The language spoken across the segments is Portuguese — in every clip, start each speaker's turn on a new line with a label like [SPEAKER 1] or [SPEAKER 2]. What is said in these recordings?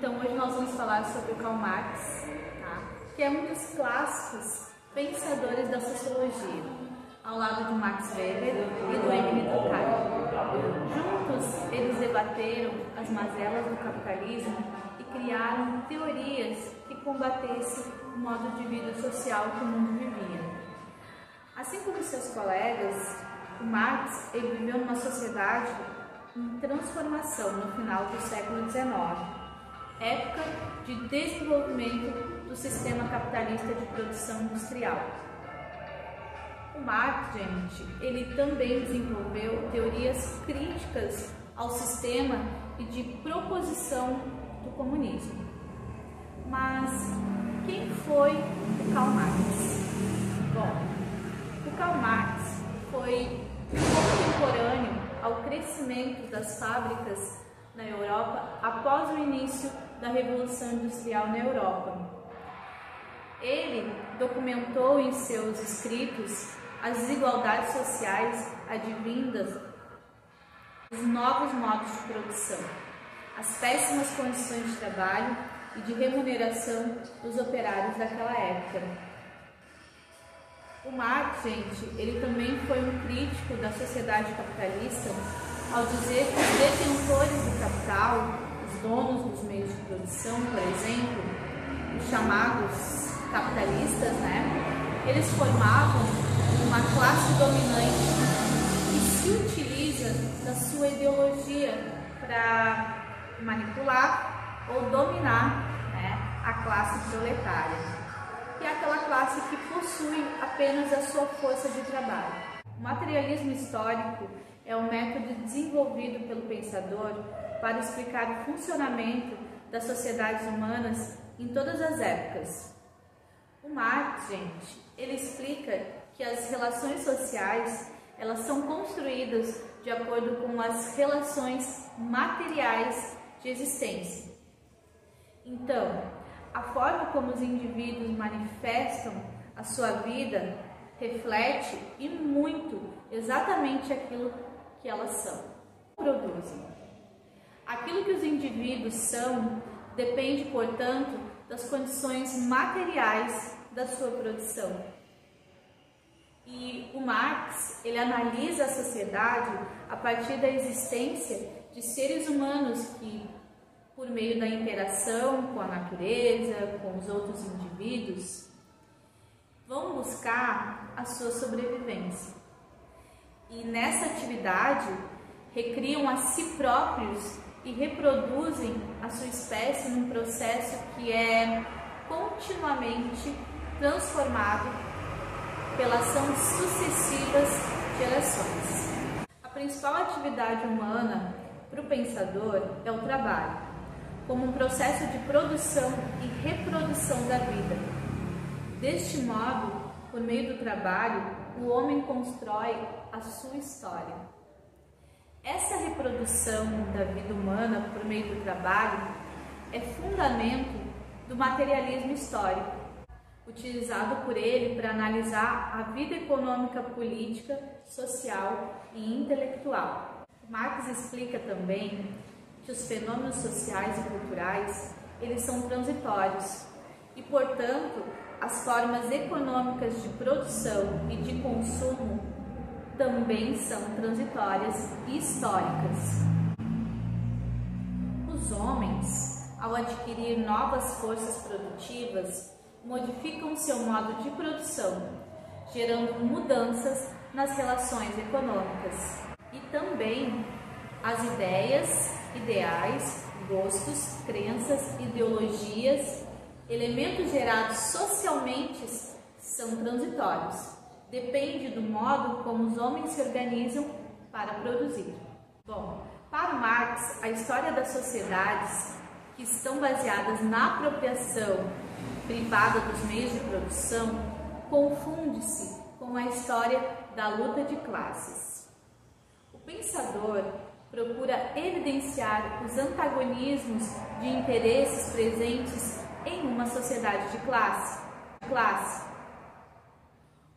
[SPEAKER 1] Então hoje nós vamos falar sobre o Karl Marx, tá? Que é um dos clássicos pensadores da sociologia, ao lado de Max Weber e do Emile Durkheim. Juntos eles debateram as mazelas do capitalismo e criaram teorias que combatessem o modo de vida social que o mundo vivia. Assim como seus colegas, o Marx ele viveu numa sociedade em transformação no final do século XIX, época de desenvolvimento do sistema capitalista de produção industrial. O Marx, gente, ele também desenvolveu teorias críticas ao sistema e de proposição do comunismo. Mas quem foi o Karl Marx? Bom, o Karl Marx foi contemporâneo ao crescimento das fábricas na Europa após o início da Revolução Industrial na Europa. Ele documentou em seus escritos as desigualdades sociais advindas dos novos modos de produção, as péssimas condições de trabalho e de remuneração dos operários daquela época. O Marx, gente, ele também foi um crítico da sociedade capitalista ao dizer que os detentores do capital, os donos dos meios de produção, por exemplo, os chamados capitalistas, eles formavam uma classe dominante que se utiliza da sua ideologia para manipular ou dominar a classe proletária, que é aquela classe que possui apenas a sua força de trabalho. O materialismo histórico é um método desenvolvido pelo pensador para explicar o funcionamento das sociedades humanas em todas as épocas. O Marx, gente, ele explica que as relações sociais elas são construídas de acordo com as relações materiais de existência. Então, a forma como os indivíduos manifestam a sua vida reflete e muito exatamente aquilo que elas são, produzem. Aquilo que os indivíduos são depende, portanto, das condições materiais da sua produção. E o Marx, ele analisa a sociedade a partir da existência de seres humanos que, por meio da interação com a natureza, com os outros indivíduos, vão buscar a sua sobrevivência. E nessa atividade, recriam a si próprios e reproduzem a sua espécie num processo que é continuamente transformado pela ação de sucessivas gerações. A principal atividade humana para o pensador é o trabalho, como um processo de produção e reprodução da vida. Deste modo, por meio do trabalho, o homem constrói a sua história. Essa reprodução da vida humana por meio do trabalho é fundamento do materialismo histórico, utilizado por ele para analisar a vida econômica, política, social e intelectual. Marx explica também que os fenômenos sociais e culturais, eles são transitórios e, portanto, as formas econômicas de produção e de consumo também são transitórias e históricas. Os homens, ao adquirir novas forças produtivas, modificam seu modo de produção, gerando mudanças nas relações econômicas e também as ideias, ideais, gostos, crenças, ideologias, elementos gerados socialmente são transitórios. Depende do modo como os homens se organizam para produzir. Bom, para Marx, a história das sociedades que estão baseadas na apropriação privada dos meios de produção confunde-se com a história da luta de classes. O pensador procura evidenciar os antagonismos de interesses presentes em uma sociedade de classe.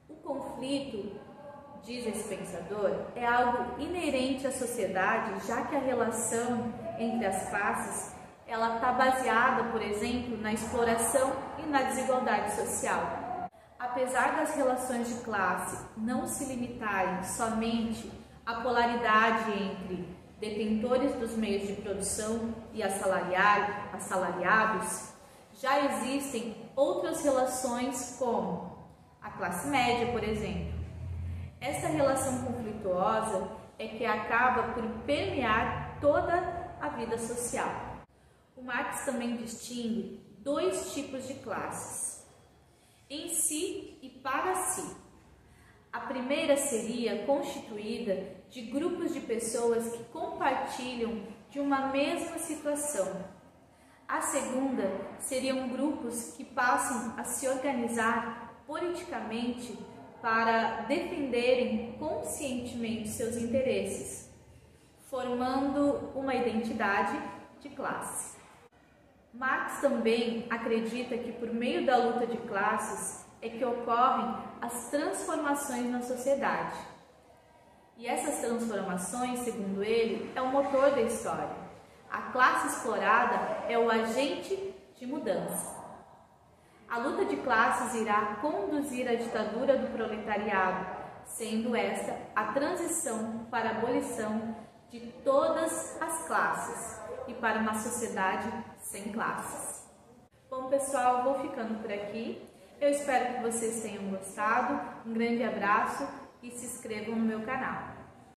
[SPEAKER 1] O conflito, diz esse pensador, é algo inerente à sociedade, já que a relação entre as classes ela está baseada, por exemplo, na exploração e na desigualdade social. Apesar das relações de classe não se limitarem somente à polaridade entre detentores dos meios de produção e assalariados, já existem outras relações como a classe média, por exemplo. Essa relação conflituosa é que acaba por permear toda a vida social. O Marx também distingue dois tipos de classes: em si e para si. A primeira seria constituída de grupos de pessoas que compartilham de uma mesma situação. A segunda seriam grupos que passam a se organizar politicamente para defenderem conscientemente seus interesses, formando uma identidade de classe. Marx também acredita que por meio da luta de classes é que ocorrem as transformações na sociedade. E essas transformações, segundo ele, é o motor da história. A classe explorada é o agente de mudança. A luta de classes irá conduzir à ditadura do proletariado, sendo esta a transição para a abolição de todas as classes e para uma sociedade sem classes. Bom, pessoal, vou ficando por aqui. Eu espero que vocês tenham gostado. Um grande abraço e se inscrevam no meu canal.